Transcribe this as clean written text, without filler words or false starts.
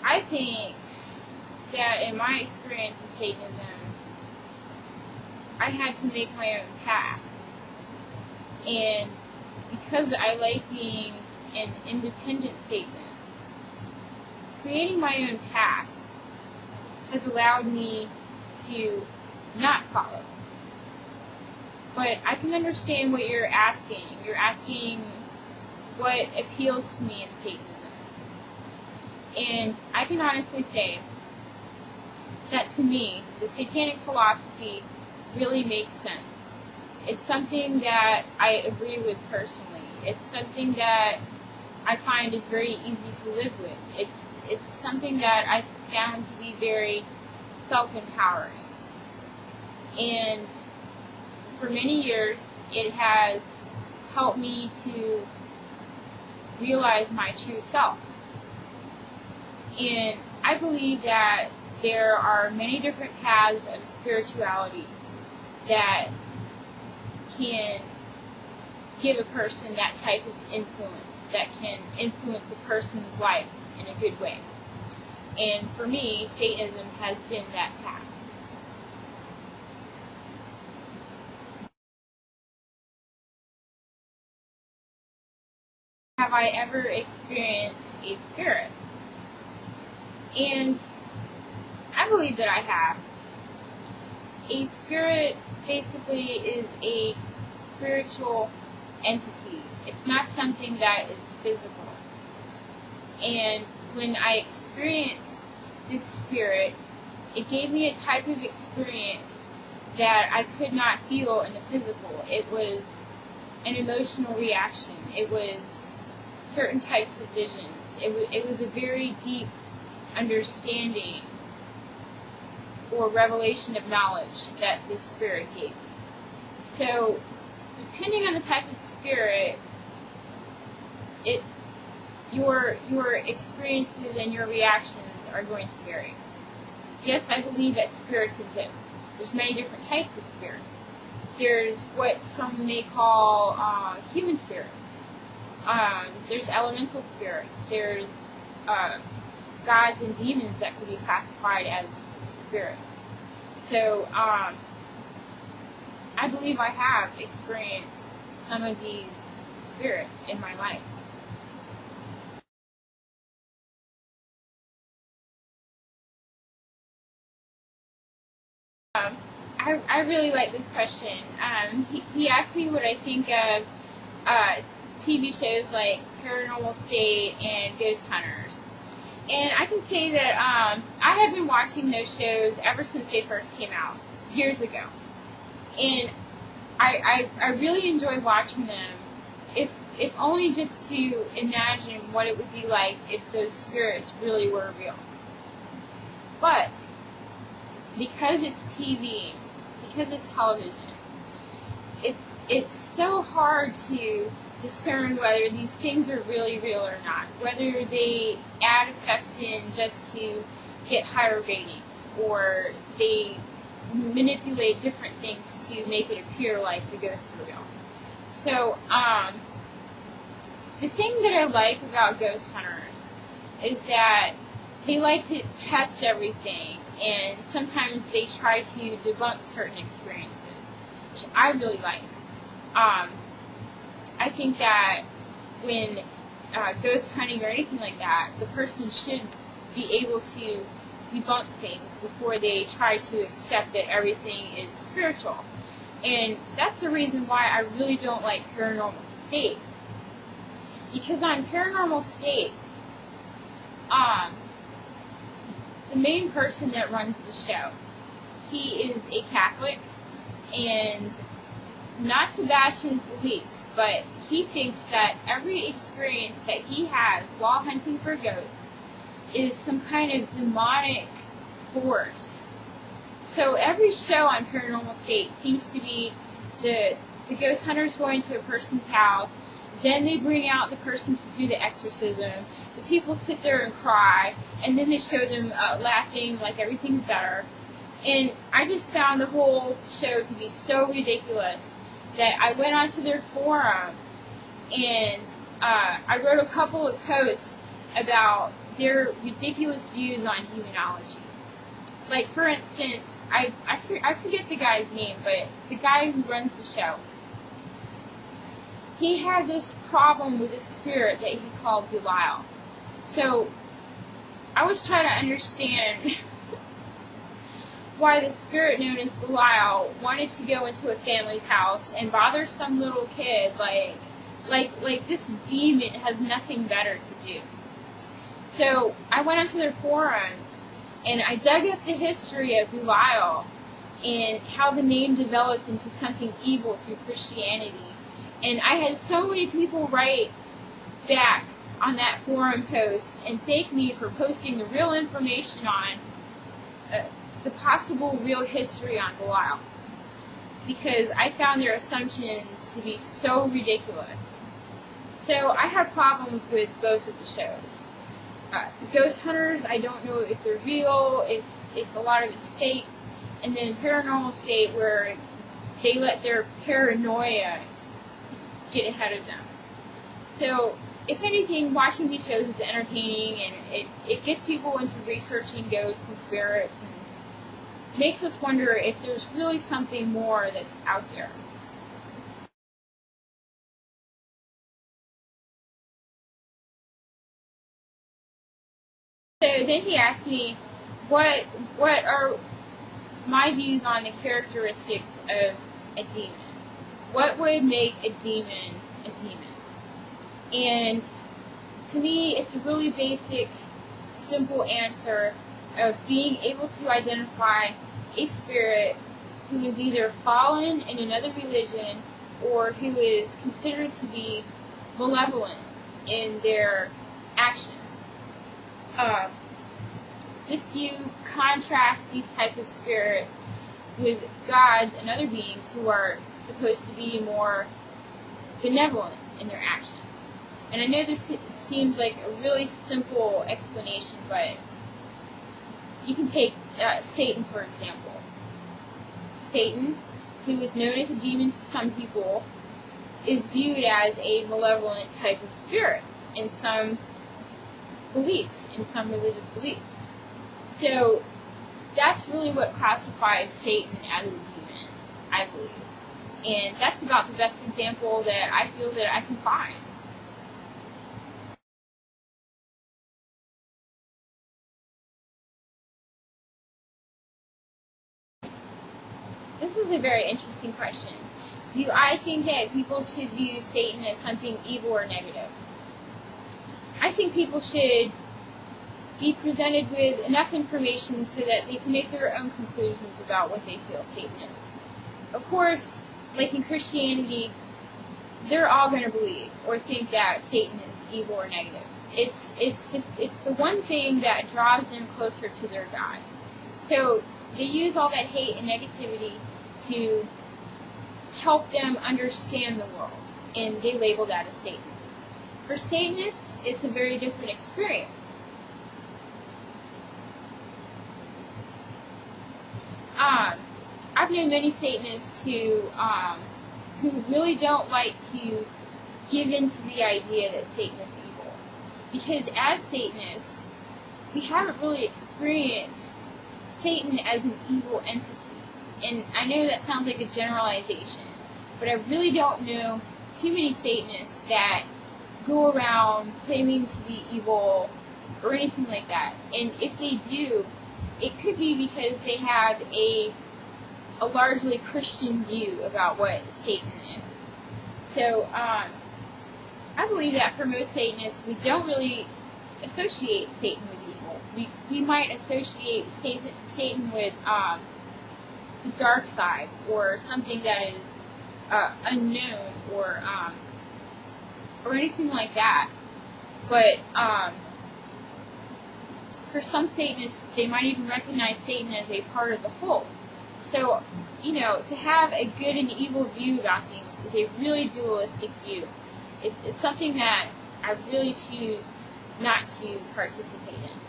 I think that in my experience of Satanism, I had to make my own path. And because I like being an independent Satanist, creating my own path has allowed me to not follow. But I can understand what you're asking. You're asking what appeals to me in Satanism. And I can honestly say that to me, the satanic philosophy really makes sense. It's something that I agree with personally. It's something that I find is very easy to live with. It's something that I found to be very self-empowering. And for many years, it has helped me to realize my true self. And I believe that there are many different paths of spirituality that can give a person that type of influence, that can influence a person's life in a good way. And for me, Satanism has been that path. Have I ever experienced a spirit? And I believe that I have. A spirit basically is a spiritual entity. It's not something that is physical. And when I experienced this spirit, it gave me a type of experience that I could not feel in the physical. It was an emotional reaction. It was certain types of visions. It was a very deep understanding or revelation of knowledge that this spirit gave me. So, depending on the type of spirit, your experiences and your reactions are going to vary. Yes, I believe that spirits exist. There's many different types of spirits. There's what some may call human spirits. There's elemental spirits. There's gods and demons that could be classified as spirits. So, I believe I have experienced some of these spirits in my life. I really like this question. He asked me what I think of TV shows like Paranormal State and Ghost Hunters. And I can say that I have been watching those shows ever since they first came out, years ago. And I really enjoy watching them, if only just to imagine what it would be like if those spirits really were real. But because it's TV, because it's television, it's so hard to discern whether these things are really real or not, whether they add effects in just to get higher ratings, or they manipulate different things to make it appear like the ghosts are real. So, the thing that I like about Ghost Hunters is that they like to test everything, and sometimes they try to debunk certain experiences, which I really like. I think that when ghost hunting or anything like that, the person should be able to debunk things before they try to accept that everything is spiritual. And that's the reason why I really don't like Paranormal State. Because on Paranormal State, the main person that runs the show, he is a Catholic, and not to bash his beliefs, but he thinks that every experience that he has while hunting for ghosts is some kind of demonic force. So every show on Paranormal State seems to be the ghost hunters going to a person's house, then they bring out the person to do the exorcism, the people sit there and cry, and then they show them laughing like everything's better. And I just found the whole show to be so ridiculous that I went onto their forum and I wrote a couple of posts about their ridiculous views on demonology. Like, for instance, I forget the guy's name, but the guy who runs the show, he had this problem with a spirit that he called Belial. So, I was trying to understand why the spirit known as Belial wanted to go into a family's house and bother some little kid like this demon has nothing better to do. So I went onto their forums and I dug up the history of Belial and how the name developed into something evil through Christianity. And I had so many people write back on that forum post and thank me for posting the real information on the possible real history on Belial, because I found their assumptions to be so ridiculous. So I have problems with both of the shows. Ghost Hunters, I don't know if they're real, if a lot of it's faked, and then Paranormal State, where they let their paranoia get ahead of them. So, if anything, watching these shows is entertaining, and it gets people into researching ghosts and spirits, and makes us wonder if there's really something more that's out there. So then he asked me, what are my views on the characteristics of a demon? What would make a demon a demon? And to me, it's a really basic, simple answer of being able to identify a spirit who is either fallen in another religion or who is considered to be malevolent in their actions. This view contrasts these type of spirits with gods and other beings who are supposed to be more benevolent in their actions. And I know this seems like a really simple explanation, but you can take Satan, for example. Satan, who is known as a demon to some people, is viewed as a malevolent type of spirit in some beliefs, in some religious beliefs. So that's really what classifies Satan as a demon, I believe. And that's about the best example that I feel that I can find. This is a very interesting question. Do I think that people should view Satan as something evil or negative? I think people should be presented with enough information so that they can make their own conclusions about what they feel Satan is. Of course, like in Christianity, they're all going to believe or think that Satan is evil or negative. It's the one thing that draws them closer to their God. So they use all that hate and negativity to help them understand the world, and they label that as Satan. For Satanists, it's a very different experience. I've known many Satanists who really don't like to give in to the idea that Satan is evil. Because as Satanists, we haven't really experienced Satan as an evil entity. And I know that sounds like a generalization, but I really don't know too many Satanists that go around claiming to be evil or anything like that. And if they do, it could be because they have a largely Christian view about what Satan is. So, I believe that for most Satanists, we don't really associate Satan with evil. We might associate Satan with the dark side, or something that is unknown, or anything like that. But for some Satanists, they might even recognize Satan as a part of the whole. So, to have a good and evil view about things is a really dualistic view. It's something that I really choose not to participate in.